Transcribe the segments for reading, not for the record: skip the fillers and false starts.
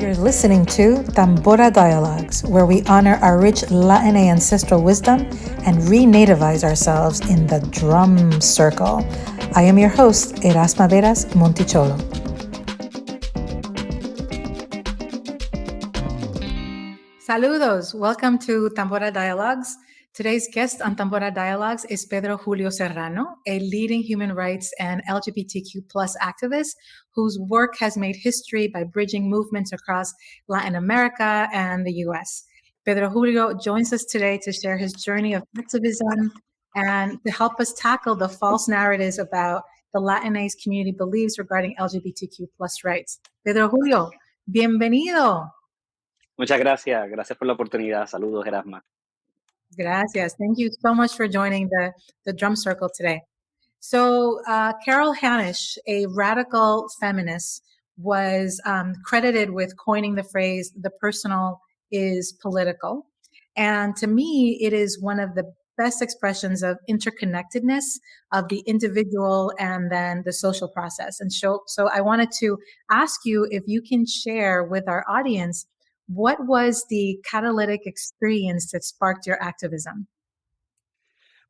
You're listening to Tambora Dialogues, where we honor our rich Latin ancestral wisdom and renativize ourselves in the drum circle. I am your host, Erasma Veras Monticholo. Saludos! Welcome to Tambora Dialogues. Today's guest on Tambora Dialogues is Pedro Julio Serrano, a leading human rights and LGBTQ plus activist whose work has made history by bridging movements across Latin America and the US. Pedro Julio joins us today to share his journey of activism and to help us tackle the false narratives about the Latinx community beliefs regarding LGBTQ plus rights. Pedro Julio, bienvenido. Muchas gracias. Gracias por la oportunidad. Saludos, Erasma. Gracias. Thank you so much for joining the drum circle today. So Carol Hanisch, a radical feminist, was credited with coining the phrase, "the personal is political." And to me, it is one of the best expressions of interconnectedness of the individual and then the social process. And so I wanted to ask you if you can share with our audience, what was the catalytic experience that sparked your activism?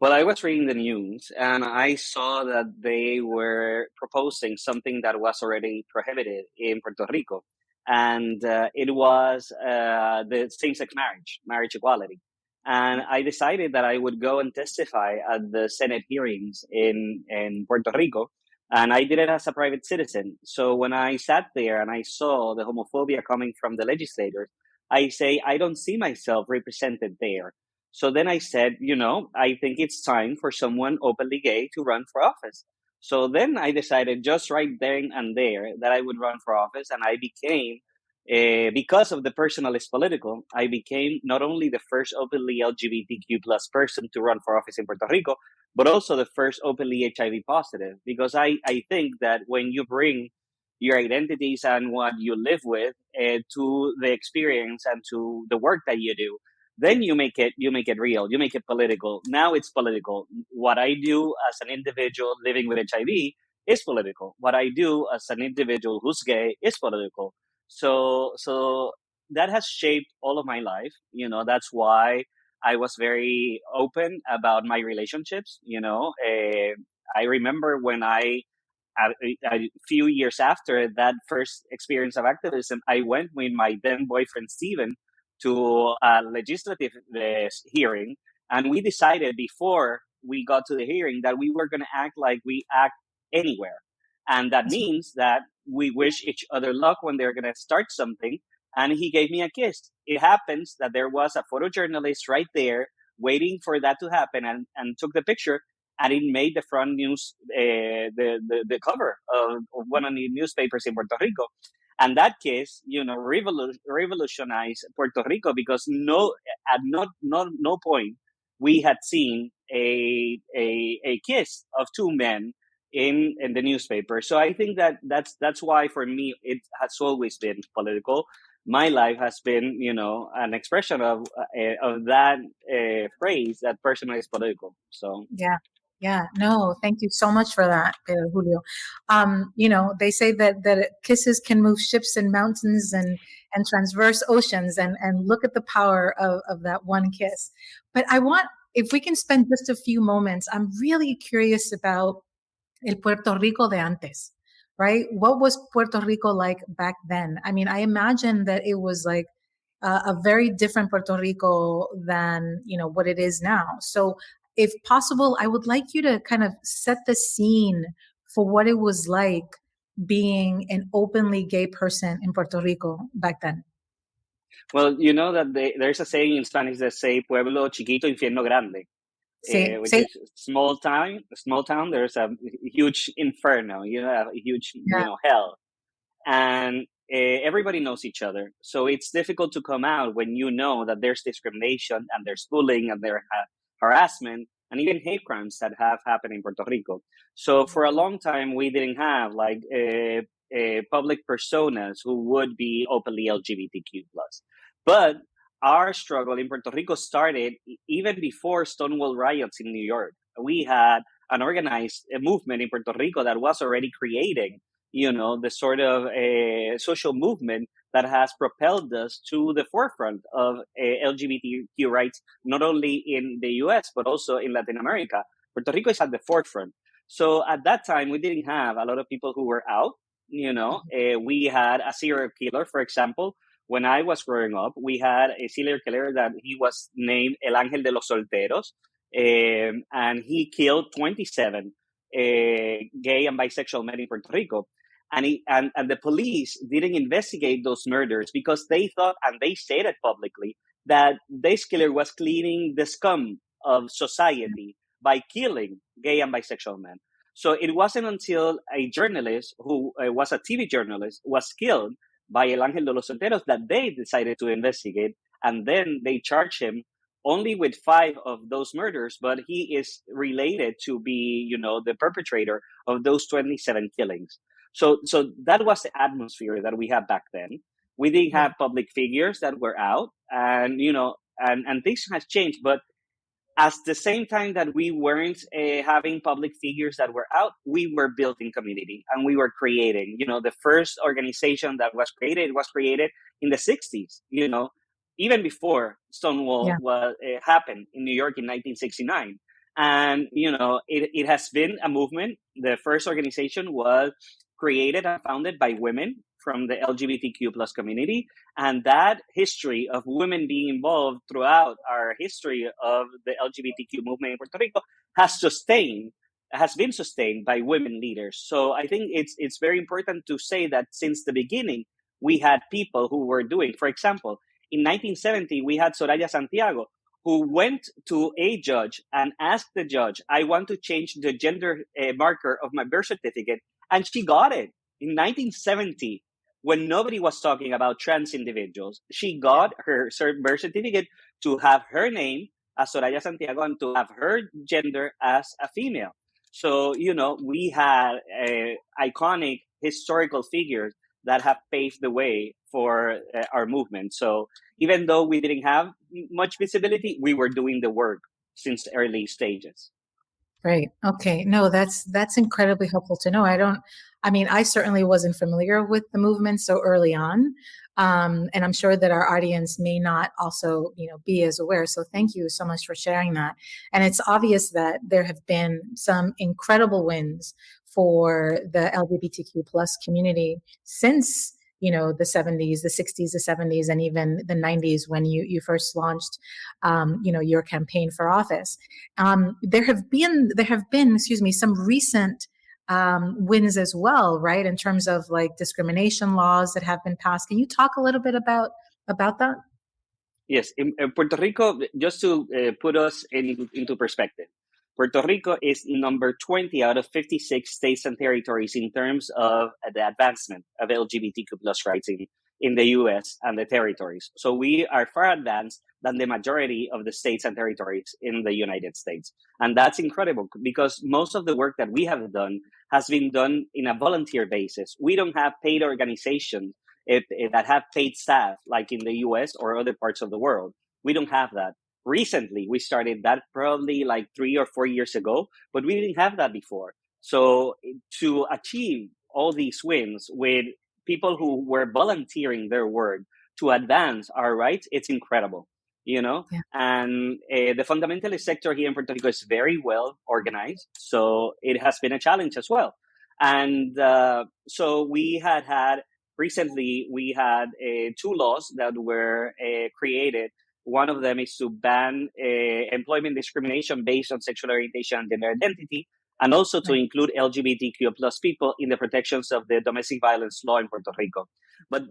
Well, I was reading the news and I saw that they were proposing something that was already prohibited in Puerto Rico. And it was the same-sex marriage equality. And I decided that I would go and testify at the Senate hearings in Puerto Rico. And I did it as a private citizen. So when I sat there and I saw the homophobia coming from the legislators, I say, I don't see myself represented there. So then I said, I think it's time for someone openly gay to run for office. So then I decided just right then and there that I would run for office. And I became, because of the personal is political, I became not only the first openly LGBTQ plus person to run for office in Puerto Rico, but also the first openly HIV positive. Because I think that when you bring your identities and what you live with to the experience and to the work that you do, then you make it real, you make it political. Now it's political. What I do as an individual living with HIV is political. What I do as an individual who's gay is political. So that has shaped all of my life. That's why I was very open about my relationships. I remember when a few years after that first experience of activism, I went with my then boyfriend, Steven, to a legislative hearing. And we decided before we got to the hearing that we were going to act like we act anywhere. And that means that we wish each other luck when they're going to start something. And he gave me a kiss. It happens that there was a photojournalist right there waiting for that to happen and took the picture. And it made the front news, the cover of one of the newspapers in Puerto Rico. And that kiss, revolutionized Puerto Rico because at no point we had seen a kiss of two men in the newspaper. So I think that's why for me it has always been political. My life has been, an expression of that phrase, that personal is political. So Yeah, no, thank you so much for that, Pedro Julio. They say that kisses can move ships and mountains and transverse oceans, and look at the power of that one kiss. But if we can spend just a few moments, I'm really curious about el Puerto Rico de antes, right? What was Puerto Rico like back then? I mean, I imagine that it was like a very different Puerto Rico than, what it is now. So if possible, I would like you to kind of set the scene for what it was like being an openly gay person in Puerto Rico back then. Well, that there's a saying in Spanish that say "pueblo chiquito, infierno grande," which is small town. There's a huge inferno, a huge hell, and everybody knows each other. So it's difficult to come out when you know that there's discrimination and there's bullying and there's harassment and even hate crimes that have happened in Puerto Rico. So for a long time, we didn't have public personas who would be openly LGBTQ plus. But our struggle in Puerto Rico started even before Stonewall riots in New York. We had an organized movement in Puerto Rico that was already creating, the sort of social movement that has propelled us to the forefront of LGBTQ rights, not only in the US, but also in Latin America. Puerto Rico is at the forefront. So at that time, we didn't have a lot of people who were out. We had a serial killer, for example. When I was growing up, we had a serial killer that he was named El Ángel de los Solteros, and he killed 27 gay and bisexual men in Puerto Rico. And the police didn't investigate those murders because they thought, and they said it publicly, that this killer was cleaning the scum of society by killing gay and bisexual men. So it wasn't until a journalist who was a TV journalist was killed by El Ángel de los Solteros that they decided to investigate. And then they charged him only with 5 of those murders, but he is related to be, the perpetrator of those 27 killings. So that was the atmosphere that we had back then. We didn't have public figures that were out, and and things has changed. But at the same time that we weren't having public figures that were out, we were building community and we were creating. The first organization that was created in the 60s. Even before Stonewall happened in New York in 1969. And, it has been a movement. The first organization was created and founded by women from the LGBTQ plus community. And that history of women being involved throughout our history of the LGBTQ movement in Puerto Rico has been sustained by women leaders. So I think it's very important to say that since the beginning, we had people who were doing, for example, in 1970, we had Soraya Santiago, who went to a judge and asked the judge, I want to change the gender marker of my birth certificate. And she got it in 1970, when nobody was talking about trans individuals. She got her birth certificate to have her name as Soraya Santiago and to have her gender as a female. So, we had iconic historical figures that have paved the way for our movement. So even though we didn't have much visibility, we were doing the work since the early stages. Right. Okay. No, that's incredibly helpful to know. I certainly wasn't familiar with the movement so early on. And I'm sure that our audience may not also, be as aware. So thank you so much for sharing that. And it's obvious that there have been some incredible wins for the LGBTQ plus community since the 70s, the 60s, the 70s, and even the 90s when you first launched, your campaign for office. There have been, some recent wins as well, right? In terms of like discrimination laws that have been passed. Can you talk a little bit about that? Yes, in Puerto Rico, just to put us into perspective, Puerto Rico is number 20 out of 56 states and territories in terms of the advancement of LGBTQ plus rights in the US and the territories. So we are far advanced than the majority of the states and territories in the United States. And that's incredible because most of the work that we have done has been done in a volunteer basis. We don't have paid organizations that have paid staff like in the US or other parts of the world. We don't have that. Recently, we started that probably like 3 or 4 years ago, but we didn't have that before. So to achieve all these wins with people who were volunteering their work to advance our rights, it's incredible, And the fundamentalist sector here in Puerto Rico is very well organized. So it has been a challenge as well. And so recently, we had 2 laws that were created. One of them is to ban employment discrimination based on sexual orientation and gender identity, and also to include LGBTQ plus people in the protections of the domestic violence law in Puerto Rico. But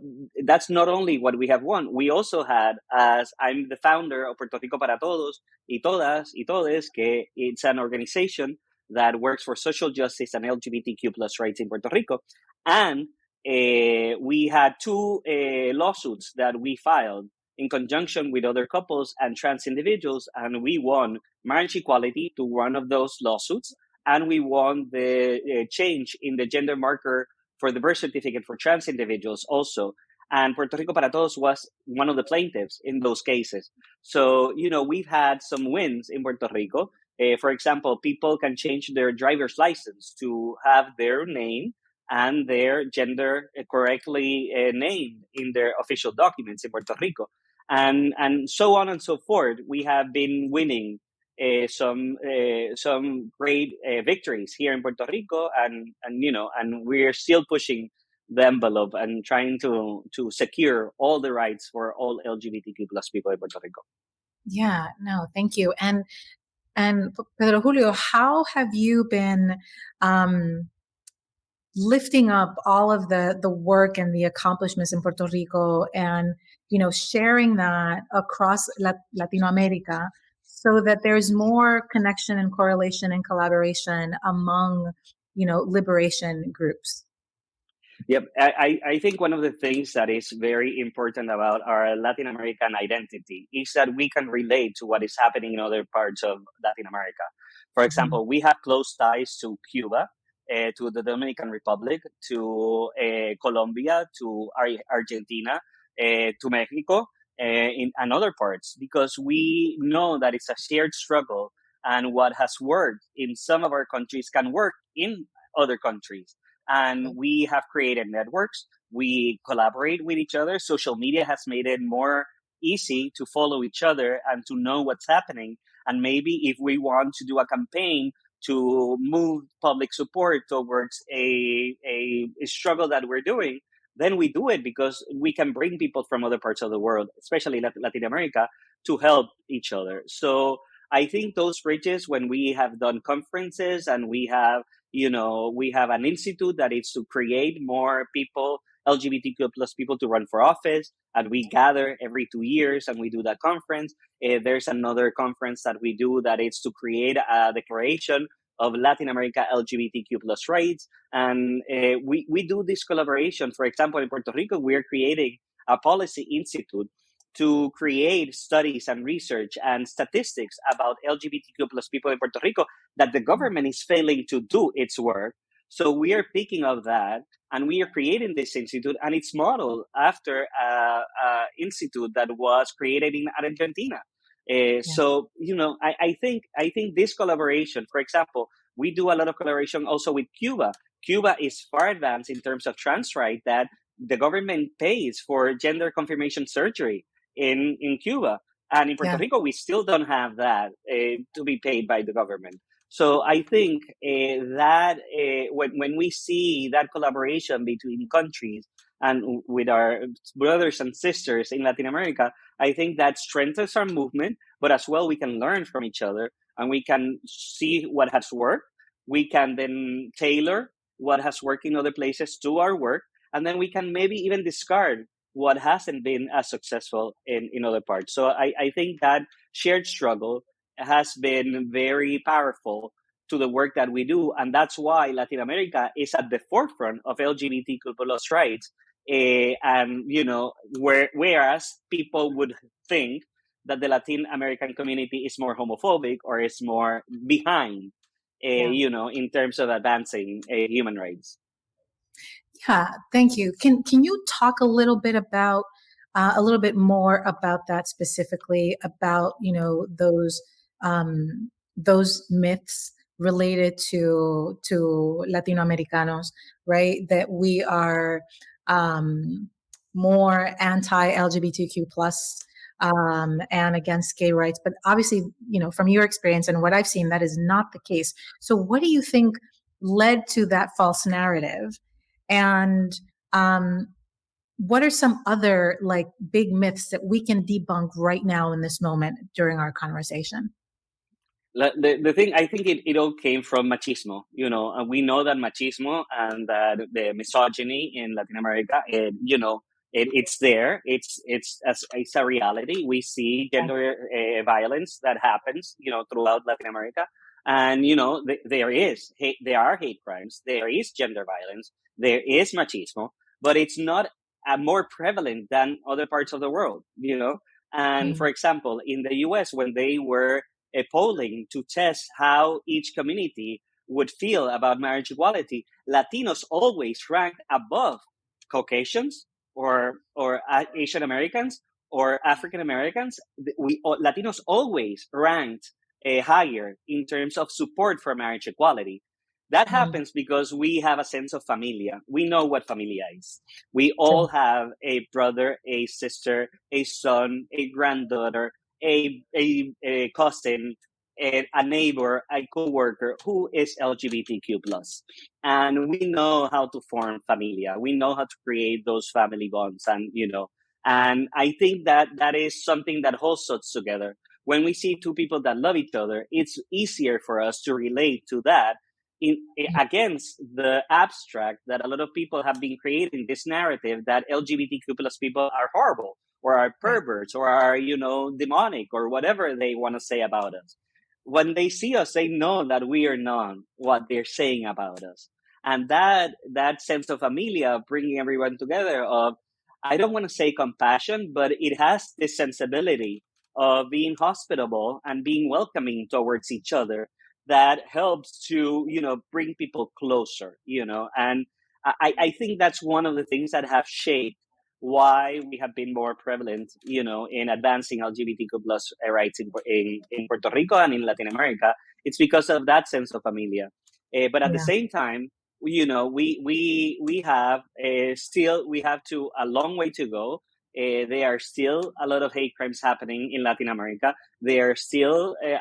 that's not only what we have won. We also had, as I'm the founder of Puerto Rico para Todos y Todas y Todes, que it's an organization that works for social justice and LGBTQ plus rights in Puerto Rico. And we had 2 lawsuits that we filed in conjunction with other couples and trans individuals, and we won marriage equality to one of those lawsuits, and we won the change in the gender marker for the birth certificate for trans individuals also. And Puerto Rico para Todos was one of the plaintiffs in those cases. So, we've had some wins in Puerto Rico. For example, people can change their driver's license to have their name and their gender correctly named in their official documents in Puerto Rico, and so on and so forth. We have been winning some great victories here in Puerto Rico, and we're still pushing the envelope and trying to secure all the rights for all LGBTQ plus people in Puerto Rico. Yeah, no, thank you. And Pedro Julio, how have you been um, lifting up all of the work and the accomplishments in Puerto Rico, and sharing that across Latino America, so that there's more connection and correlation and collaboration among liberation groups? Yep, I think one of the things that is very important about our Latin American identity is that we can relate to what is happening in other parts of Latin America. For Mhm. example, we have close ties to Cuba, to the Dominican Republic, to Colombia, to Argentina, to Mexico, and other parts, because we know that it's a shared struggle, and what has worked in some of our countries can work in other countries, and we have created networks. We collaborate with each other. Social media has made it more easy to follow each other and to know what's happening. And maybe if we want to do a campaign to move public support towards a struggle that we're doing, then we do it because we can bring people from other parts of the world, especially Latin America, to help each other. So I think those bridges, when we have done conferences and we have an institute that is to create more people, LGBTQ plus people, to run for office, and we gather every 2 years and we do that conference. There's another conference that we do that is to create a declaration of Latin America LGBTQ plus rights, and we do this collaboration. For example, in Puerto Rico, we are creating a policy institute to create studies and research and statistics about LGBTQ plus people in Puerto Rico, that the government is failing to do its work. So we are picking up that, and we are creating this institute, and it's modeled after a institute that was created in Argentina. Yeah, I think this collaboration, for example, we do a lot of collaboration also with Cuba. Cuba is far advanced in terms of trans rights, that the government pays for gender confirmation surgery in Cuba. And in Puerto yeah, Rico, we still don't have that to be paid by the government. So I think that when we see that collaboration between countries and with our brothers and sisters in Latin America, I think that strengthens our movement, but as well, we can learn from each other and we can see what has worked. We can then tailor what has worked in other places to our work. And then we can maybe even discard what hasn't been as successful in other parts. So I think that shared struggle has been very powerful to the work that we do. And that's why Latin America is at the forefront of LGBTQ plus rights. Whereas people would think that the Latin American community is more homophobic or is more behind, yeah. in terms of advancing human rights. Yeah, thank you. Can you talk a little bit more about that, specifically about those myths related to Latino Americanos, right? That we are more anti-LGBTQ plus and against gay rights, but obviously, from your experience and what I've seen, that is not the case. So, what do you think led to that false narrative? And what are some other like big myths that we can debunk right now in this moment during our conversation? The thing, I think it all came from machismo, and we know that machismo and that the misogyny in Latin America, it's there. It's a reality. We see gender violence that happens, throughout Latin America, and there are hate crimes, there is gender violence, there is machismo, but it's not more prevalent than other parts of the world. And Mm, for example, in the U.S., when they were a polling to test how each community would feel about marriage equality, Latinos always ranked above Caucasians or Asian Americans or African Americans. Latinos always ranked higher in terms of support for marriage equality. That Mm, happens because we have a sense of familia. We know what familia is. We true. all have a brother, a sister, a son, a granddaughter, a cousin, a neighbor, a coworker who is LGBTQ plus, and we know how to form familia. We know how to create those family bonds, and and I think that that is something that holds us together. When we see two people that love each other, it's easier for us to relate to that Yeah. against the abstract that a lot of people have been creating this narrative that LGBTQ plus people are horrible or are Right. perverts or are, demonic or whatever they want to say about us. When they see us, they know that we are not what they're saying about us. And that sense of familia, bringing everyone together, of, I don't want to say compassion, but it has this sensibility of being hospitable and being welcoming towards each other, that helps to bring people closer, and I think that's one of the things that have shaped why we have been more prevalent, in advancing LGBTQ plus rights in Puerto Rico and in Latin America. It's because of that sense of familia. But at the Yeah. same time, we have still, we have to a long way to go. There are still a lot of hate crimes happening in Latin America. There are still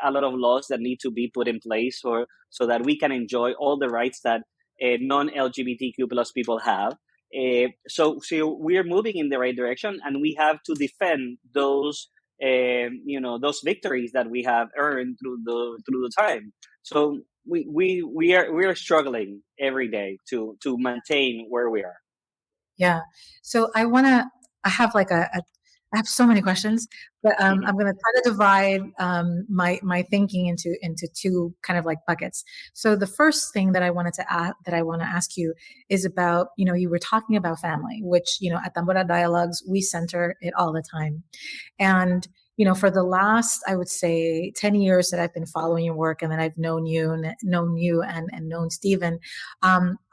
a lot of laws that need to be put in place so that we can enjoy all the rights that non-LGBTQ plus people have. So we're moving in the right direction, and we have to defend those victories that we have earned through the time. So we are struggling every day to maintain where we are. Yeah. So I have I have so many questions, but Mhm. I'm gonna try to divide my thinking into two kind of like buckets. So the first thing that I want to ask you is about, you were talking about family, which, at Tambora Dialogues, we center it all the time. And, for the last, I would say 10 years that I've been following your work, and then I've known you and known Stephen,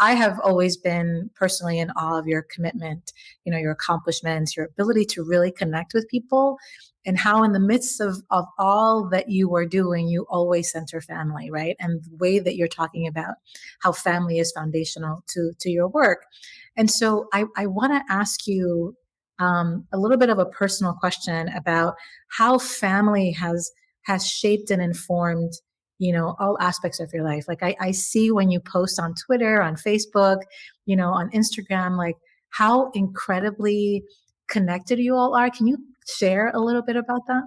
I have always been personally in awe of your commitment, your accomplishments, your ability to really connect with people, and how in the midst of all that you are doing, you always center family, right? And the way that you're talking about how family is foundational to your work. And so I want to ask you a little bit of a personal question about how family has shaped and informed, all aspects of your life. Like I see when you post on Twitter, on Facebook, on Instagram, like how incredibly connected you all are. Can you share a little bit about that?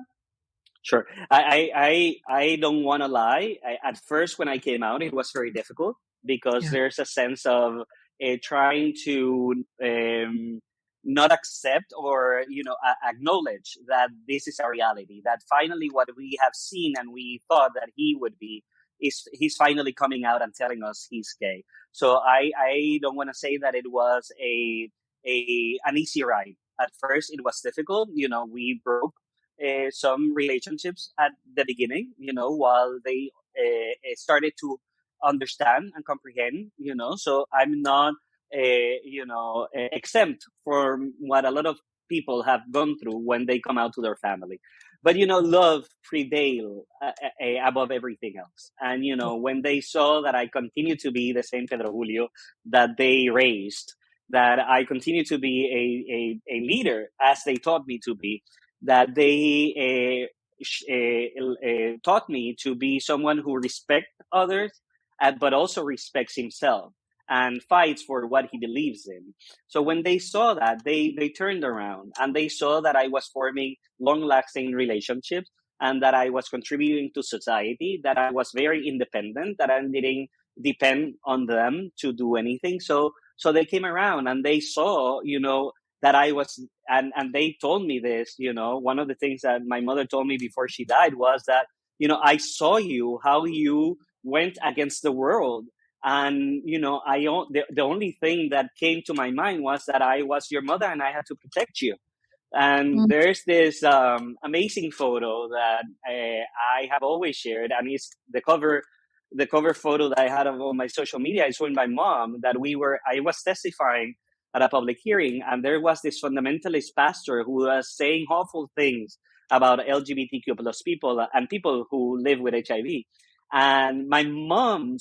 Sure. I don't want to lie. At first, when I came out, it was very difficult because Yeah. there's a sense of trying to not accept or acknowledge that this is a reality. That finally, what we have seen and we thought that he would be, is he's finally coming out and telling us he's gay. So I don't want to say that it was a an easy ride. At first, it was difficult. We broke some relationships at the beginning, while they started to understand and comprehend, so I'm not, exempt from what a lot of people have gone through when they come out to their family. But, love prevailed above everything else. And, Yeah. when they saw that I continued to be the same Pedro Julio that they raised, that I continue to be a leader as they taught me to be, that they taught me to be someone who respects others, but also respects himself and fights for what he believes in. So when they saw that, they turned around and they saw that I was forming long-lasting relationships and that I was contributing to society, that I was very independent, that I didn't depend on them to do anything. So they came around and they saw, that I was, and they told me this, one of the things that my mother told me before she died was that, I saw you, how you went against the world. And, the only thing that came to my mind was that I was your mother and I had to protect you. And Mm, there's this amazing photo that I have always shared, and it's the cover photo that I had on my social media is with my mom. That I was testifying at a public hearing, and there was this fundamentalist pastor who was saying awful things about LGBTQ plus people and people who live with HIV. And my mom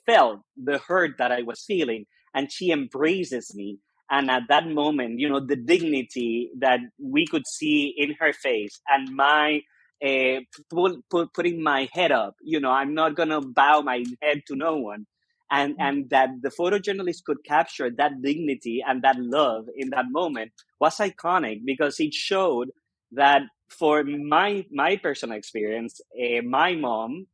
felt the hurt that I was feeling, and she embraces me. And at that moment, the dignity that we could see in her face, and my putting my head up, I'm not going to bow my head to no one. And that the photojournalist could capture that dignity and that love in that moment was iconic, because it showed that for my personal experience, my mom,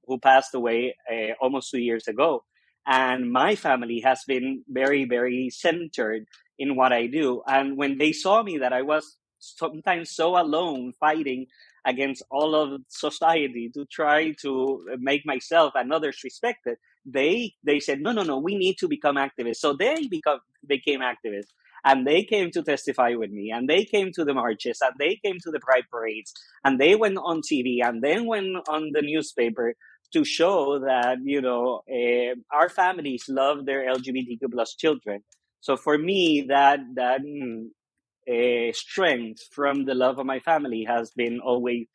who passed away almost 2 years ago, and my family has been very, very centered in what I do. And when they saw me that I was sometimes so alone fighting against all of society to try to make myself and others respected, they said, no, no, no, we need to become activists. So they became activists, and they came to testify with me, and they came to the marches, and they came to the pride parades, and they went on TV, and then went on the newspaper to show that our families love their LGBTQ plus children. So for me, that strength from the love of my family has been always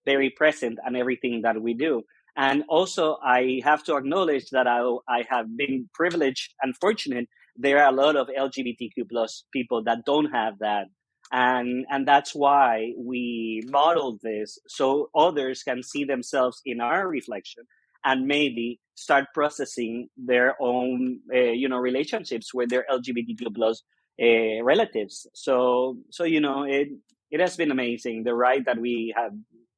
very present in everything that we do. And also, I have to acknowledge that I have been privileged and fortunate. There are a lot of LGBTQ plus people that don't have that. And that's why we modeled this, so others can see themselves in our reflection, and maybe start processing their own, relationships with their LGBTQ plus relatives. So it has been amazing, the ride that we have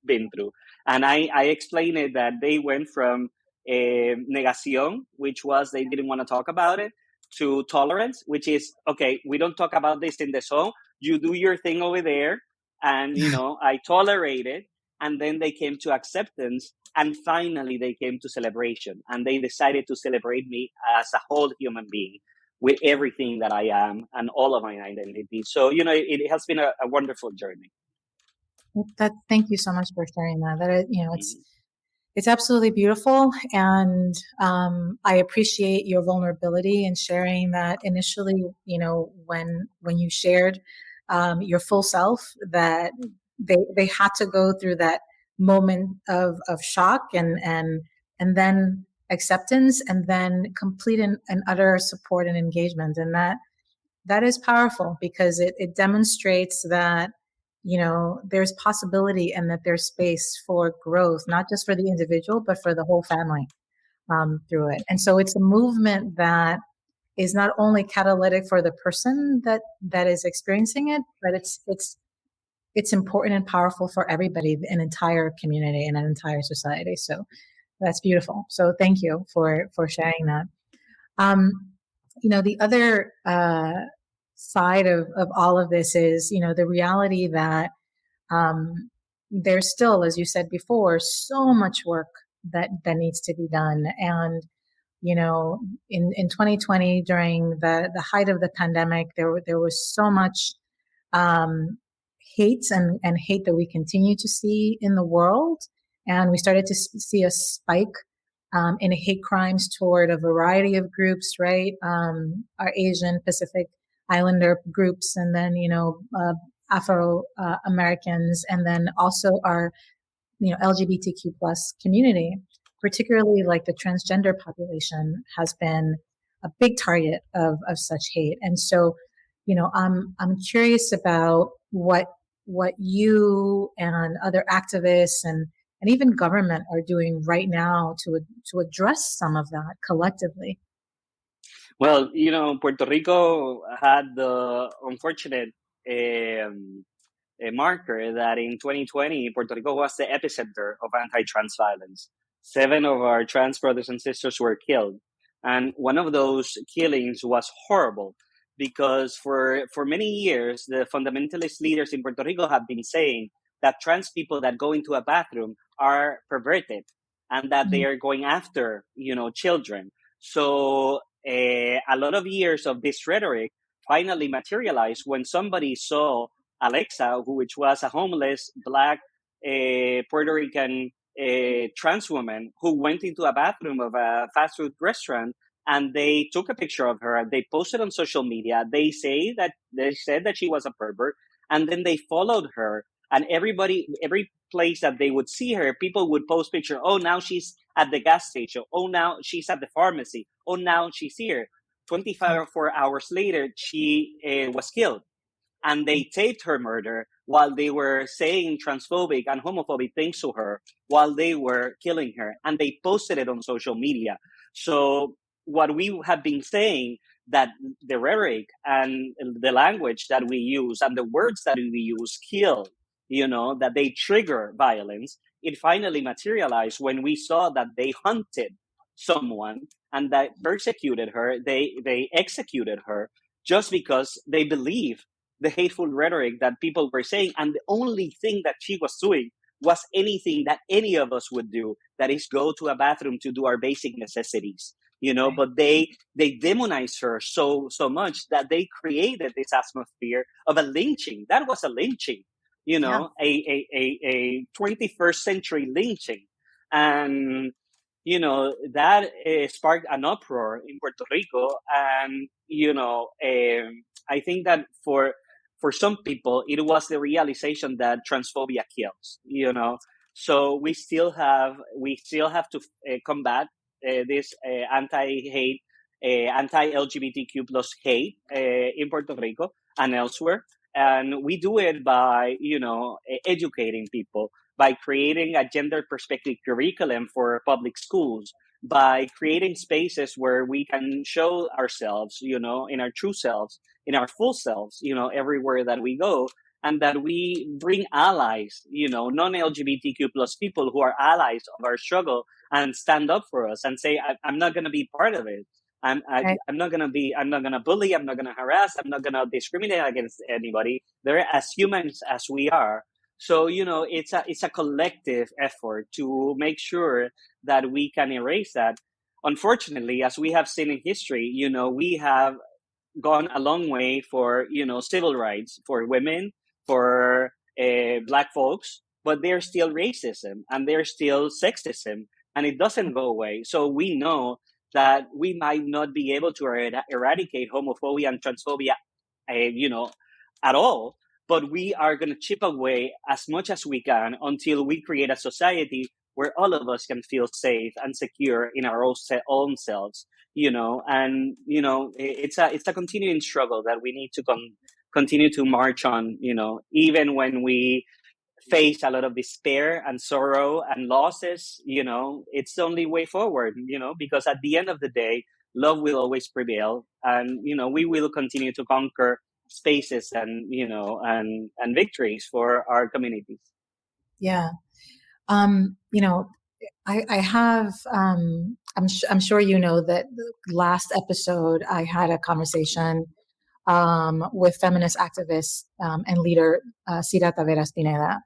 been through. And I explained it that they went from negación, which was they didn't want to talk about it, to tolerance, which is, okay, we don't talk about this in the zone. You do your thing over there. And, I tolerate it. And then they came to acceptance. And finally, they came to celebration. And they decided to celebrate me as a whole human being, with everything that I am and all of my identity. So, it has been a wonderful journey. Thank you so much for sharing that. Mhm. It's absolutely beautiful, and I appreciate your vulnerability in sharing that. Initially, when you shared your full self, that they had to go through that moment of shock, and then acceptance, and then complete and utter support and engagement. And that is powerful, because it demonstrates that there's possibility, and that there's space for growth, not just for the individual but for the whole family through it. And so it's a movement that is not only catalytic for the person that is experiencing it, but it's important and powerful for everybody, an entire community and an entire society. So that's beautiful. So thank you for sharing that. um, the other side of all of this is, the reality that there's still, as you said before, so much work that needs to be done. And, in 2020, during the height of the pandemic, there was so much um, hate and hate that we continue to see in the world. And we started to see a spike in hate crimes toward a variety of groups, right? Our Asian Pacific Islander groups, and then, Afro Americans, and then also our, LGBTQ plus community, particularly like the transgender population, has been a big target of such hate. And so, I'm curious about what you and other activists and even government are doing right now to address some of that collectively. Well, Puerto Rico had the unfortunate a marker that in 2020, Puerto Rico was the epicenter of anti-trans violence. 7 of our trans brothers and sisters were killed. And one of those killings was horrible, because for many years, the fundamentalist leaders in Puerto Rico have been saying that trans people that go into a bathroom are perverted, and that they Mm. are going after, children. So a lot of years of this rhetoric finally materialized when somebody saw Alexa, which was a homeless black Puerto Rican trans woman who went into a bathroom of a fast food restaurant, and they took a picture of her and they posted on social media. They said that she was a pervert, and then they followed her. And every place that they would see her, people would post picture. Oh, now she's at the gas station. Oh, now she's at the pharmacy. Oh, now she's here. 24 hours later, she was killed, and they taped her murder while they were saying transphobic and homophobic things to her while they were killing her, and they posted it on social media. So what we have been saying, that the rhetoric and the language that we use and the words that we use kill, that they trigger violence, it finally materialized when we saw that they hunted someone and that persecuted her, they executed her just because they believe the hateful rhetoric that people were saying. And the only thing that she was doing was anything that any of us would do, that is go to a bathroom to do our basic necessities. Right. But they demonized her so much that they created this atmosphere of a lynching. That was a lynching, Yeah. a 21st century lynching. And that sparked an uproar in Puerto Rico. And I think that for some people, it was the realization that transphobia kills. So we still have to combat this anti-hate, anti-LGBTQ plus hate in Puerto Rico and elsewhere. And we do it by educating people, by creating a gender perspective curriculum for public schools, by creating spaces where we can show ourselves, in our true selves, in our full selves, everywhere that we go, and that we bring allies, non-LGBTQ plus people who are allies of our struggle and stand up for us and say, I'm not going to be part of it. Right. I'm not gonna be. I'm not gonna bully. I'm not gonna harass. I'm not gonna discriminate against anybody. They're as humans as we are. So it's a collective effort to make sure that we can erase that. Unfortunately, as we have seen in history, we have gone a long way for civil rights for women, for black folks, but there's still racism and there's still sexism, and it doesn't go away. So we know that we might not be able to eradicate homophobia and transphobia, you know, at all. But we are going to chip away as much as we can until we create a society where all of us can feel safe and secure in our own selves. And it's a continuing struggle that we need to continue to march on. Even when we face a lot of despair and sorrow and losses, it's the only way forward, because at the end of the day, love will always prevail. And, we will continue to conquer spaces and, and victories for our communities. Yeah. You know, I have, I'm sure you know that the last episode I had a conversation with feminist activist and leader Cira Taveras Pineda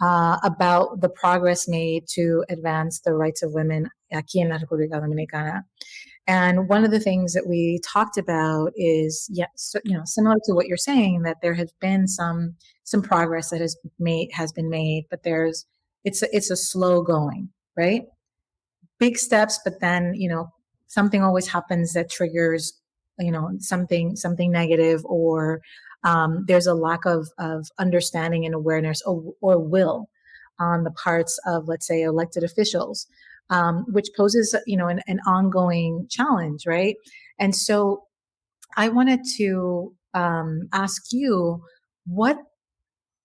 about the progress made to advance the rights of women aquí en la República Dominicana. And one of the things that we talked about is, similar to what you're saying, that there has been some progress that has been made, but it's a slow going, right? Big steps, but then something always happens that triggers something negative, or there's a lack of understanding and awareness, or will on the parts of, let's say, elected officials, which poses an ongoing challenge, right? And so I wanted to ask you, what,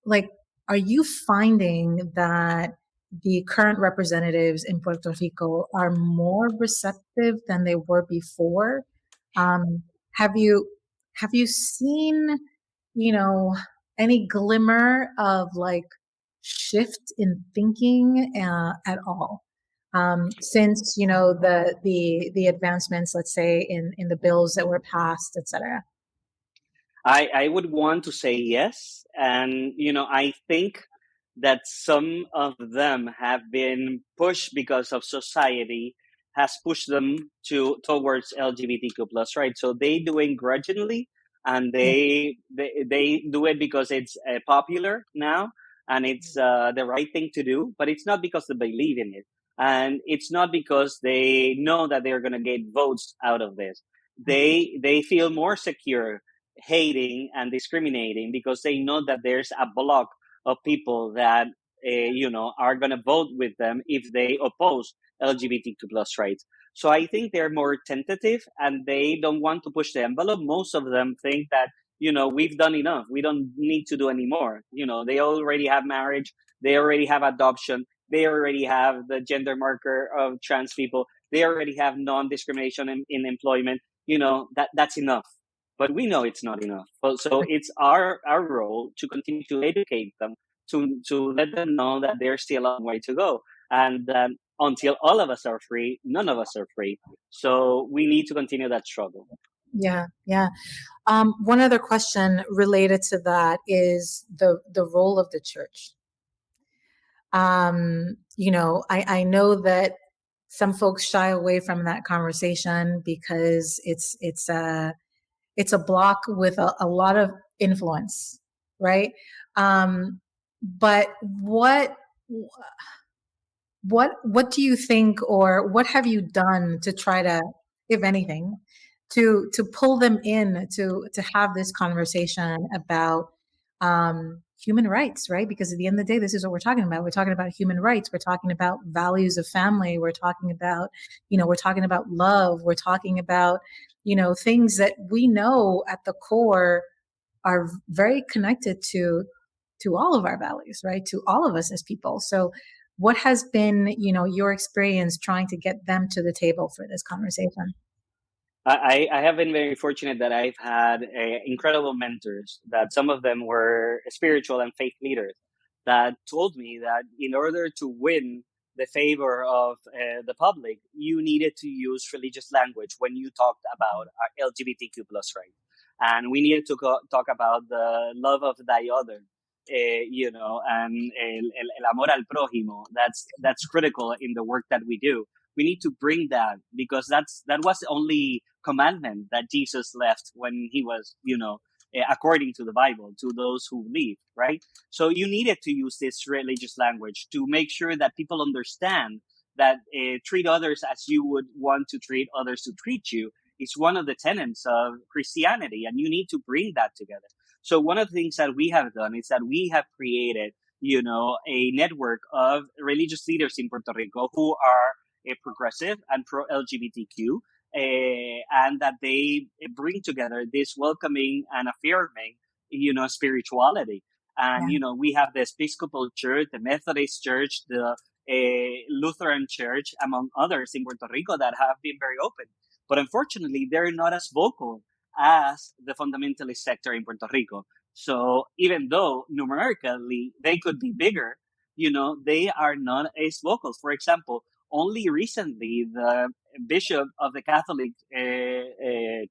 like, are you finding that the current representatives in Puerto Rico are more receptive than they were before? Um, have you seen, you know, any glimmer of like shift in thinking at all? Since the advancements, let's say, in the bills that were passed, et cetera. I would want to say yes. And, I think that some of them have been pushed because of society has pushed them towards LGBTQ plus, right? So they do it grudgingly, and Yeah. they do it because it's popular now, and it's the right thing to do, but it's not because they believe in it. And it's not because they know that they're going to get votes out of this. They feel more secure hating and discriminating because they know that there's a block of people that are going to vote with them if they oppose LGBTQ plus rights. So I think they're more tentative and they don't want to push the envelope. Most of them think that, we've done enough. We don't need to do any more. They already have marriage. They already have adoption. They already have the gender marker of trans people. They already have non-discrimination in employment. That's enough. But we know it's not enough. So it's our role to continue to educate them, to let them know that there's still a long way to go. And until all of us are free, none of us are free. So we need to continue that struggle. Yeah, yeah. One other question related to that is the role of the church. I know that some folks shy away from that conversation because it's a block with a lot of influence, right? But what do you think, or what have you done to try to, if anything, to pull them in to have this conversation about human rights, right? Because at the end of the day, this is what we're talking about. We're talking about human rights. We're talking about values of family. We're talking about, we're talking about love. We're talking about, things that we know at the core are very connected to all of our values, right? To all of us as people. So what has been, your experience trying to get them to the table for this conversation? I have been very fortunate that I've had incredible mentors, that some of them were spiritual and faith leaders, that told me that in order to win the favor of the public, you needed to use religious language when you talked about LGBTQ plus rights. And we needed to talk about the love of thy other, and el amor al prójimo. That's critical in the work that we do. We need to bring that, because that was the only commandment that Jesus left when he was, according to the Bible, to those who believe, right? So you needed to use this religious language to make sure that people understand that treat others as you would want to treat others to treat you is one of the tenets of Christianity, and you need to bring that together. So one of the things that we have done is that we have created, a network of religious leaders in Puerto Rico who are progressive and pro LGBTQ, and that they bring together this welcoming and affirming, spirituality. And, Yeah. we have the Episcopal Church, the Methodist Church, the Lutheran Church, among others in Puerto Rico, that have been very open. But unfortunately, they're not as vocal as the fundamentalist sector in Puerto Rico. So even though numerically they could be bigger, they are not as vocal. For example, only recently the bishop of the Catholic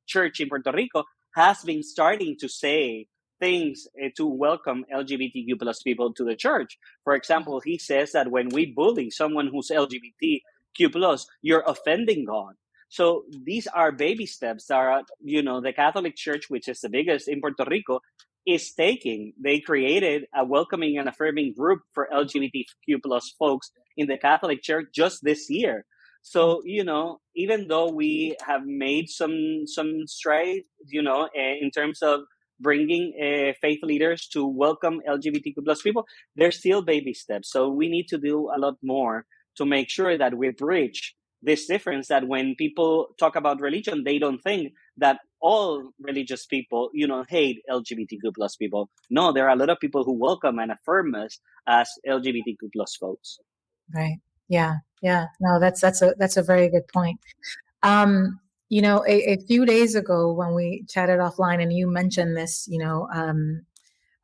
Church in Puerto Rico has been starting to say things to welcome LGBTQ plus people to the church. For example, he says that when we bully someone who's LGBTQ plus, you're offending God. So these are baby steps that are, the Catholic Church, which is the biggest in Puerto Rico, is taking. They created a welcoming and affirming group for LGBTQ plus folks in the Catholic Church just this year. So, even though we have made some strides, in terms of bringing faith leaders to welcome LGBTQ plus people, there's still baby steps. So we need to do a lot more to make sure that we bridge this difference, that when people talk about religion, they don't think that all religious people, hate LGBTQ plus people. No, there are a lot of people who welcome and affirm us as LGBTQ plus folks. Right. Yeah. Yeah. No, that's a very good point. A few days ago when we chatted offline, and you mentioned this,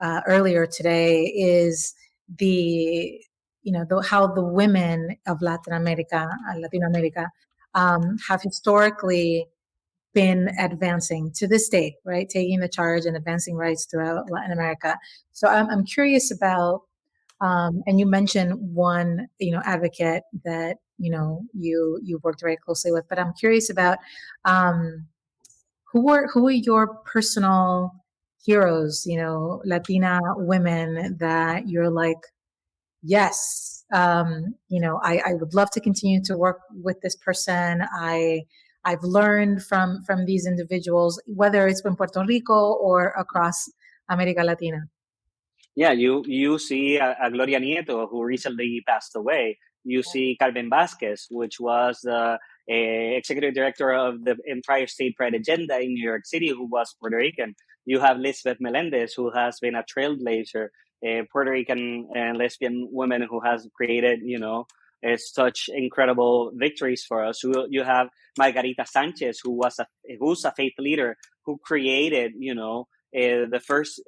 earlier today, is how the women of Latin America, have historically been advancing to this day, right? Taking the charge and advancing rights throughout Latin America. So I'm curious about, and you mentioned one, advocate that, you worked very closely with, but I'm curious about, who are your personal heroes, Latina women that you're like, yes, I would love to continue to work with this person. I've learned from these individuals, whether it's in Puerto Rico or across America Latina. Yeah, you see a Gloria Nieto who recently passed away. You see Carmen Vasquez, which was the executive director of the Empire State Pride Agenda in New York City, who was Puerto Rican. You have Lisbeth Melendez, who has been a trailblazer, a Puerto Rican and lesbian woman who has created, such incredible victories for us. You have Margarita Sanchez, who's a faith leader who created, the first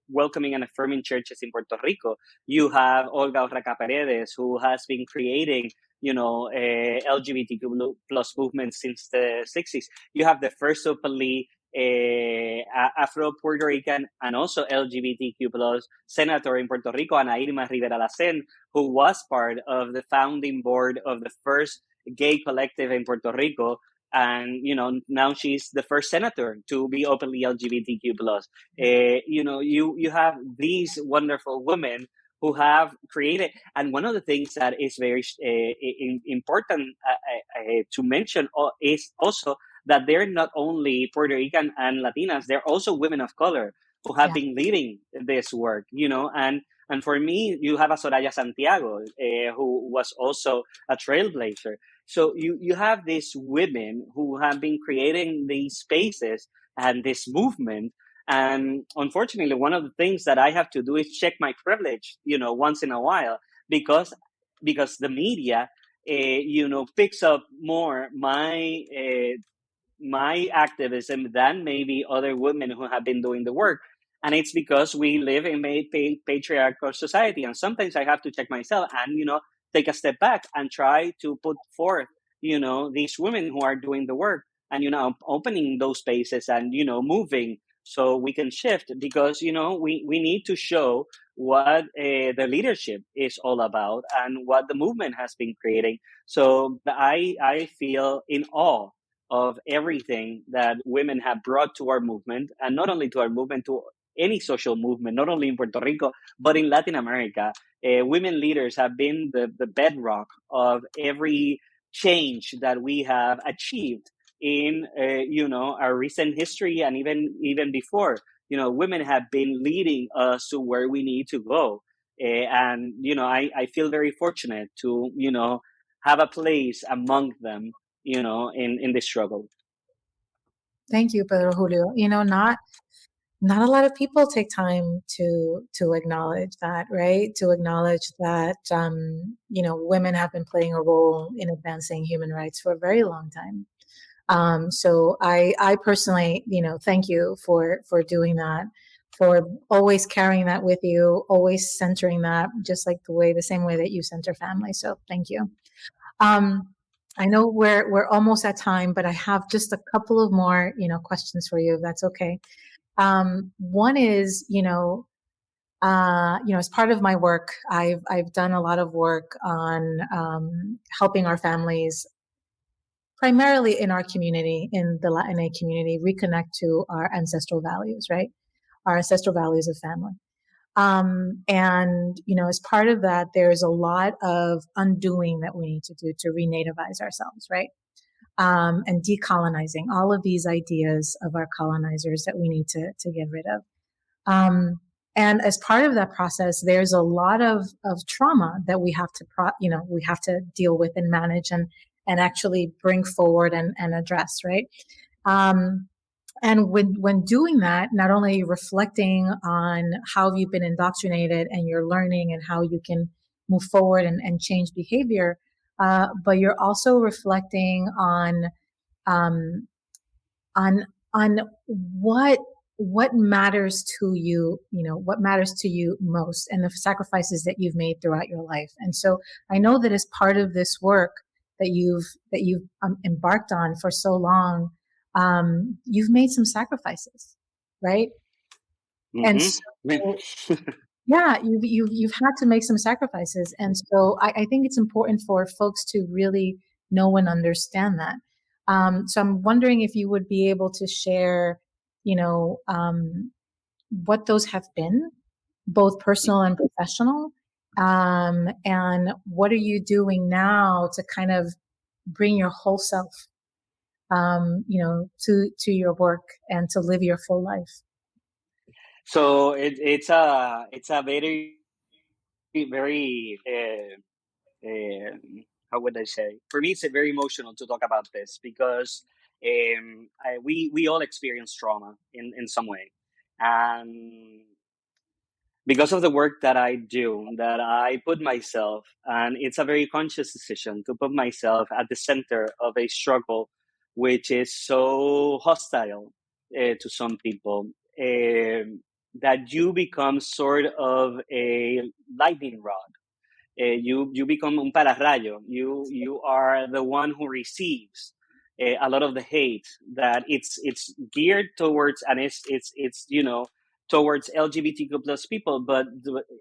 welcoming and affirming churches in Puerto Rico. You have Olga Urraca Paredes, who has been creating, LGBTQ plus movement since the 60s. You have the first openly Afro Puerto Rican and also LGBTQ plus senator in Puerto Rico, Ana Irma Rivera Lacen, who was part of the founding board of the first gay collective in Puerto Rico. And now she's the first senator to be openly LGBTQ plus. You have these wonderful women who have created, and one of the things that is very important to mention is also that they're not only Puerto Rican and Latinas, they're also women of color who have Yeah. been leading this work, and for me, you have a Soraya Santiago, who was also a trailblazer. So you have these women who have been creating these spaces and this movement. And unfortunately, one of the things that I have to do is check my privilege, once in a while, because the media, picks up more my activism than maybe other women who have been doing the work. And it's because we live in a patriarchal society. And sometimes I have to check myself and, take a step back and try to put forth, these women who are doing the work and, opening those spaces and, moving so we can shift because, we need to show what the leadership is all about and what the movement has been creating. So I feel in awe of everything that women have brought to our movement, and not only to our movement, to any social movement, not only in Puerto Rico, but in Latin America. Women leaders have been the bedrock of every change that we have achieved in, our recent history and even before. Women have been leading us to where we need to go. And, I feel very fortunate to, have a place among them in this struggle. Thank you, Pedro Julio. Not a lot of people take time to acknowledge that, right? To acknowledge that women have been playing a role in advancing human rights for a very long time. So I personally, thank you for doing that, for always carrying that with you, always centering that, just like the same way that you center family. So thank you. I know we're almost at time, but I have just a couple of more, questions for you, if that's okay. One is, as part of my work, I've done a lot of work on helping our families, primarily in our community, in the Latinx community, reconnect to our ancestral values, right? Our ancestral values of family. And, as part of that, there's a lot of undoing that we need to do to renativize ourselves, right? And decolonizing all of these ideas of our colonizers that we need to get rid of. And as part of that process, there's a lot of trauma that we have to deal with and manage and actually bring forward and address, right? And when doing that, not only reflecting on how you've been indoctrinated and you're learning and how you can move forward and change behavior, but you're also reflecting on what matters to you, what matters to you most, and the sacrifices that you've made throughout your life. And so I know that as part of this work that you've embarked on for so long, you've made some sacrifices, right? And so, yeah, you've had to make some sacrifices. And so I think it's important for folks to really know and understand that. So I'm wondering if you would be able to share, what those have been, both personal and professional. And what are you doing now to kind of bring your whole self, to your work and to live your full life? So it's a very very how would I say? For me, it's very emotional to talk about this because we all experience trauma in some way, and because of the work that I do, that I put myself, and it's a very conscious decision to put myself at the center of a struggle which is so hostile to some people, that you become sort of a lightning rod. You become un pararrayo. You are the one who receives a lot of the hate that it's geared towards, and it's towards LGBTQ plus people. But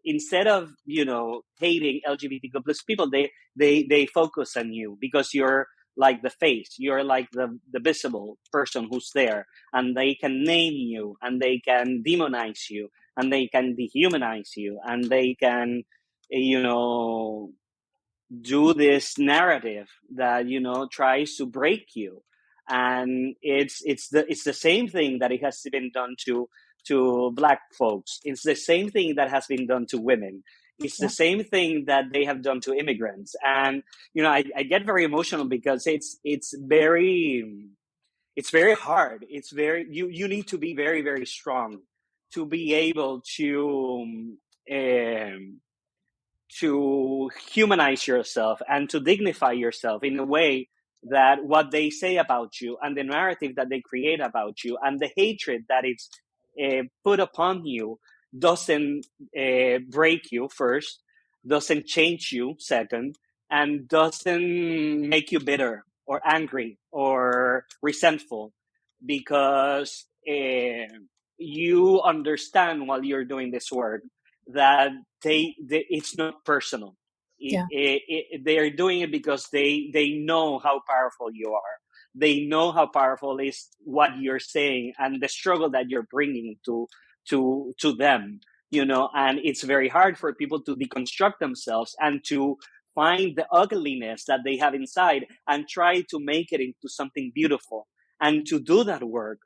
instead of hating LGBTQ plus people, they focus on you because you're like the face, you're like the visible person who's there, and they can name you, and they can demonize you, and they can dehumanize you, and they can you know do this narrative that tries to break you. And it's the same thing that it has been done to black folks. It's the same thing that has been done to women. It's the Yeah. same thing that they have done to immigrants. And I get very emotional because it's very hard. You need to be very, very strong to be able um, to humanize yourself and to dignify yourself in a way that what they say about you and the narrative that they create about you and the hatred that it's put upon you doesn't break you first, doesn't change you second, and doesn't make you bitter or angry or resentful, because you understand while you're doing this work that it's not personal. Yeah. They are doing it because they know how powerful you are. They know how powerful is what you're saying and the struggle that you're bringing to them. And it's very hard for people to deconstruct themselves and to find the ugliness that they have inside and try to make it into something beautiful. And to do that work,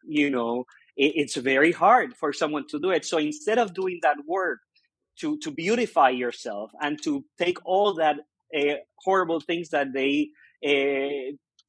it's very hard for someone to do it. So instead of doing that work to beautify yourself and to take all that horrible things that they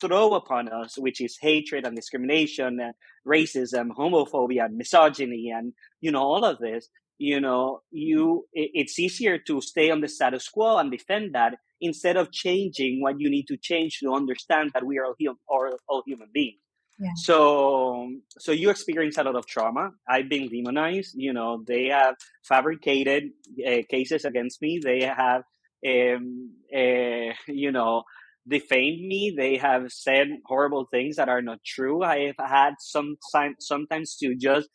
throw upon us, which is hatred and discrimination and racism, homophobia, and misogyny, and all of this. It's easier to stay on the status quo and defend that instead of changing what you need to change to understand that we are all human beings. Yeah. So you experience a lot of trauma. I've been demonized. They have fabricated cases against me. They have, defamed me. They have said horrible things that are not true. I have had sometimes to just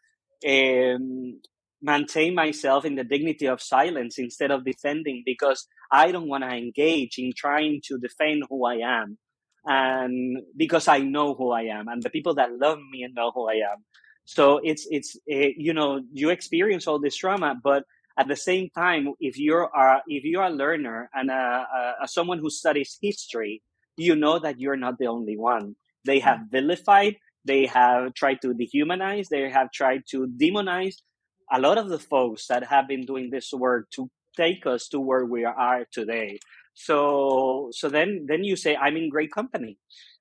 um, maintain myself in the dignity of silence instead of defending, because I don't want to engage in trying to defend who I am, and because I know who I am, and the people that love me and know who I am. So you experience all this trauma, but at the same time, if you're a learner and someone who studies history, you know that you're not the only one. They have vilified, they have tried to dehumanize, they have tried to demonize a lot of the folks that have been doing this work to take us to where we are today. So then you say, I'm in great company,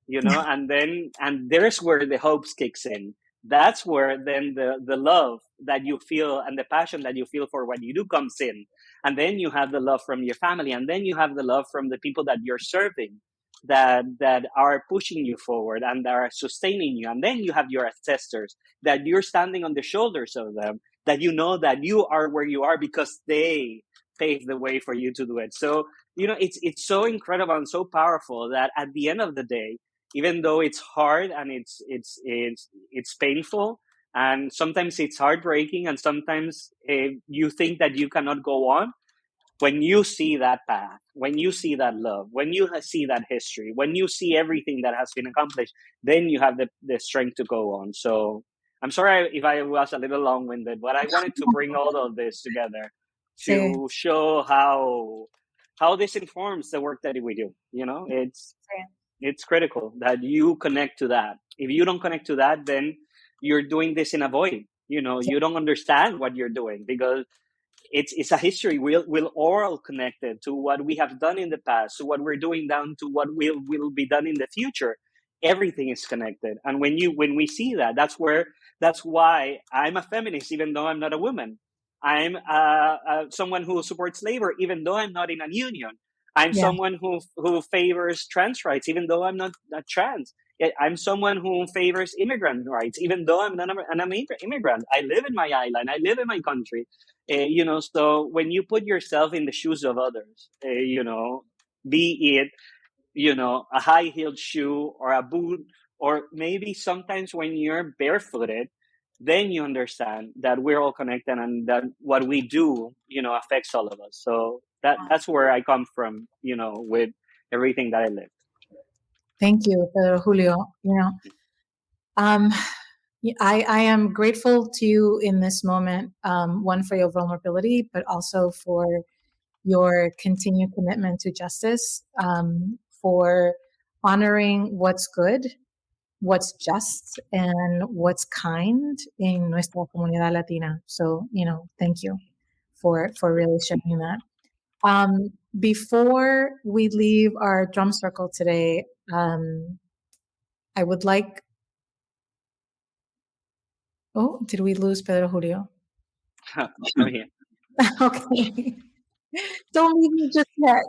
and there's where the hopes kicks in. That's where then the love that you feel and the passion that you feel for what you do comes in. And then you have the love from your family, and then you have the love from the people that you're serving, that are pushing you forward and that are sustaining you. And then you have your ancestors, that you're standing on the shoulders of them, that you know that you are where you are because they paved the way for you to do it. So it's so incredible and so powerful that at the end of the day, even though it's hard and it's painful, and sometimes it's heartbreaking, and sometimes you think that you cannot go on, when you see that path, when you see that love, when you see that history, when you see everything that has been accomplished, then you have the strength to go on. So I'm sorry if I was a little long-winded, but I wanted to bring all of this together Sí, to show how this informs the work that we do. sí, It's critical that you connect to that. If you don't connect to that, then you're doing this in a void. sí, You don't understand what you're doing, because it's a history. We're all connected to what we have done in the past, to what we're doing, down to what will be done in the future. Everything is connected, and when we see that, that's why I'm a feminist, even though I'm not a woman. I'm someone who supports labor, even though I'm not in a union. I'm Yeah. someone who favors trans rights, even though I'm not trans. I'm someone who favors immigrant rights, even though I'm not an immigrant. I live in my island. I live in my country. So when you put yourself in the shoes of others, be it, a high heeled shoe or a boot, or maybe sometimes when you're barefooted, then you understand that we're all connected and that what we do, affects all of us. So that's where I come from, with everything that I live. Thank you, Pedro Julio. Um, I am grateful to you in this moment, one, for your vulnerability, but also for your continued commitment to justice, for honoring what's good, what's just, and what's kind in nuestra comunidad latina. So, thank you for really sharing that. Before we leave our drum circle today, I would like. Oh, did we lose Pedro Julio? I'm here. Okay. Don't leave me just yet.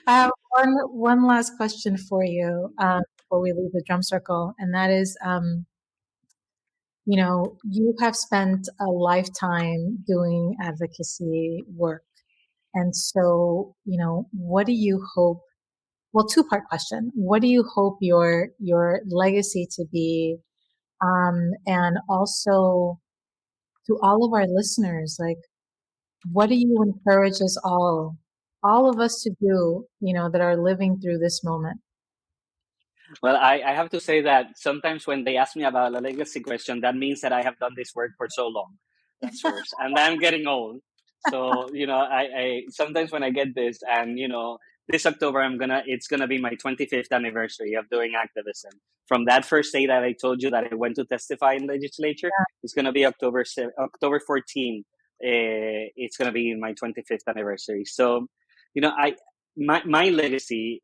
I have one last question for you before we leave the drum circle, and that is, you have spent a lifetime doing advocacy work, and so, what do you hope? Well, two-part question. What do you hope your legacy to be? And also to all of our listeners, like, what do you encourage us all of us to do, that are living through this moment? Well, I have to say that sometimes when they ask me about a legacy question, that means that I have done this work for so long. That's first. And I'm getting old. So, I sometimes when I get this, and, this October, it's gonna be my 25th anniversary of doing activism. From that first day that I told you that I went to testify in legislature, it's gonna be October 14th. It's gonna be my 25th anniversary. So, I my legacy,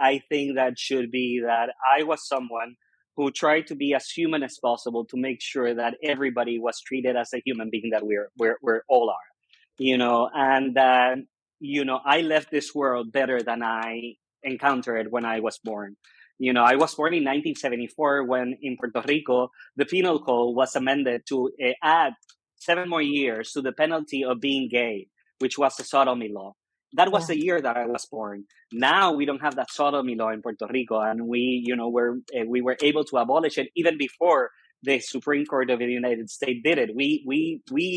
I think that should be that I was someone who tried to be as human as possible to make sure that everybody was treated as a human being that we're all are, and that, I left this world better than I encountered when I was born. I was born in 1974 when in Puerto Rico, the penal code was amended to add 7 more years to the penalty of being gay, which was the sodomy law. That was Yeah. the year that I was born. Now we don't have that sodomy law in Puerto Rico, and we were able to abolish it even before the Supreme Court of the United States did it. We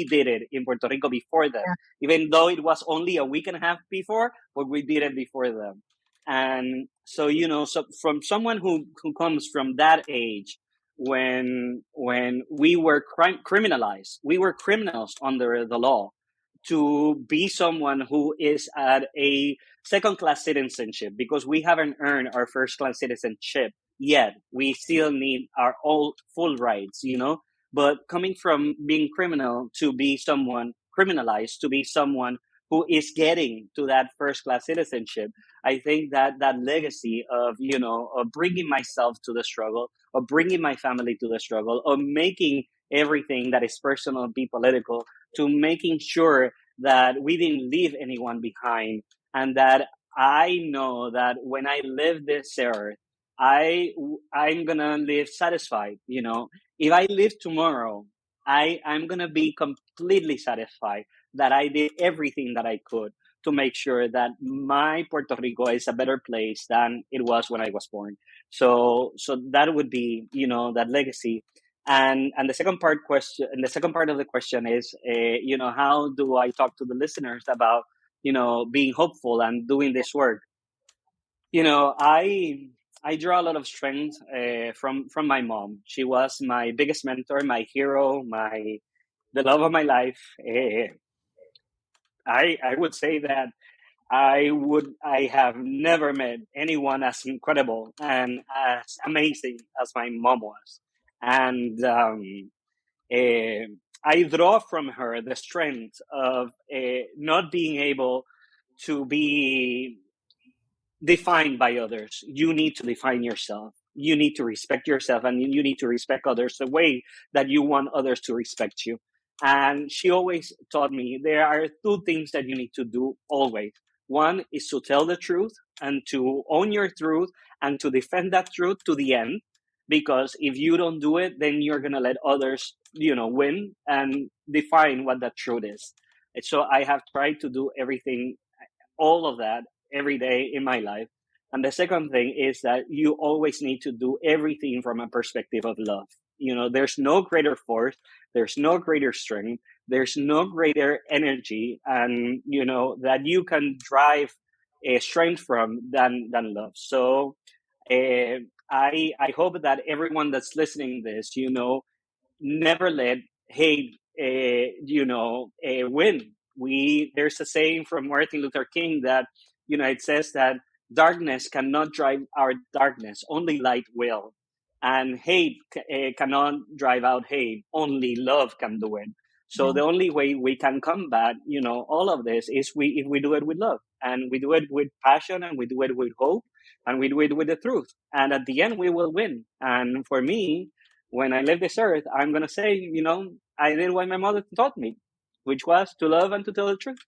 did it in Puerto Rico before them, Yeah. even though it was only a week and a half before, but we did it before them. And so, so from someone who comes from that age, when we were criminalized, we were criminals under the law, to be someone who is at a second class citizenship because we haven't earned our first class citizenship yet. We still need our all full rights, But coming from being criminal to be someone criminalized to be someone who is getting to that first class citizenship, I think that that legacy of, of bringing myself to the struggle, of bringing my family to the struggle, of making everything that is personal be political, to making sure that we didn't leave anyone behind, and that I know that when I live this earth, I'm gonna live satisfied. If I live tomorrow, I'm gonna be completely satisfied that I did everything that I could to make sure that my Puerto Rico is a better place than it was when I was born. So that would be, that legacy. And the second part of the question is, how do I talk to the listeners about, being hopeful and doing this work? I draw a lot of strength from my mom. She was my biggest mentor, my hero, the love of my life. I would say that I have never met anyone as incredible and as amazing as my mom was. And I draw from her the strength of not being able to be defined by others. You need to define yourself. You need to respect yourself, and you need to respect others the way that you want others to respect you. And she always taught me there are two things that you need to do always. One is to tell the truth and to own your truth and to defend that truth to the end. Because if you don't do it, then you're going to let others, win and define what that truth is. And so I have tried to do everything, all of that every day in my life. And the second thing is that you always need to do everything from a perspective of love. There's no greater force, there's no greater strength, there's no greater energy, and that you can drive a strength from than love. So I hope that everyone that's listening to this, never let hate, win. There's a saying from Martin Luther King that, it says that darkness cannot drive our darkness, only light will. And hate cannot drive out hate, only love can do it. So the only way we can combat, all of this is if we do it with love, and we do it with passion, and we do it with hope, and we do it with the truth. And at the end, we will win. And for me, when I leave this earth, I'm going to say, I did what my mother taught me, which was to love and to tell the truth.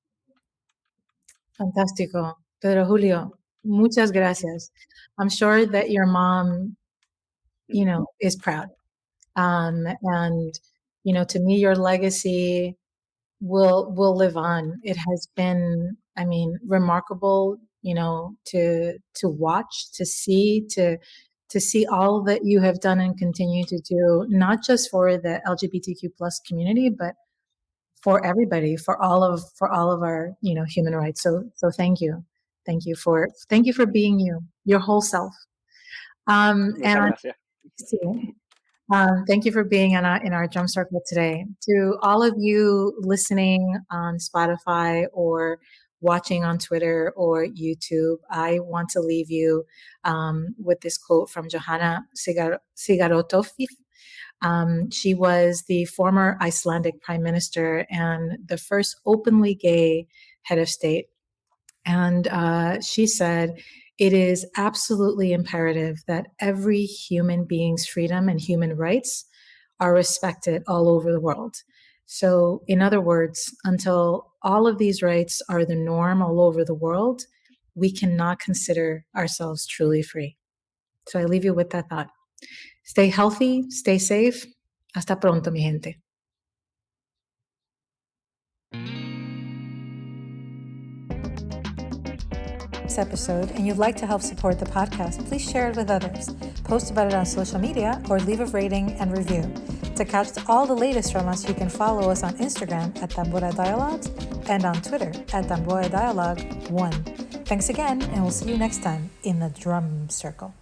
Fantástico. Pedro Julio, muchas gracias. I'm sure that your mom, is proud. And, to me, your legacy will live on. It has been, remarkable, to watch, to see all that you have done and continue to do, not just for the LGBTQ plus community, but for everybody, for all of our, human rights. So thank you. Thank you for being your whole self. And thank you for being in our drum circle today. To all of you listening on Spotify or watching on Twitter or YouTube, I want to leave you with this quote from Johanna Sigurðardóttir. She was the former Icelandic prime minister and the first openly gay head of state. And she said, "It is absolutely imperative that every human being's freedom and human rights are respected all over the world." So, in other words, until all of these rights are the norm all over the world, we cannot consider ourselves truly free. So I leave you with that thought. Stay healthy, stay safe. Hasta pronto, mi gente. This episode, and you'd like to help support the podcast, please share it with others. Post about it on social media or leave a rating and review. To catch all the latest from us, you can follow us on Instagram at Tambora Dialogues and on Twitter at Tambora Dialogue 1. Thanks again, and we'll see you next time in the Drum Circle.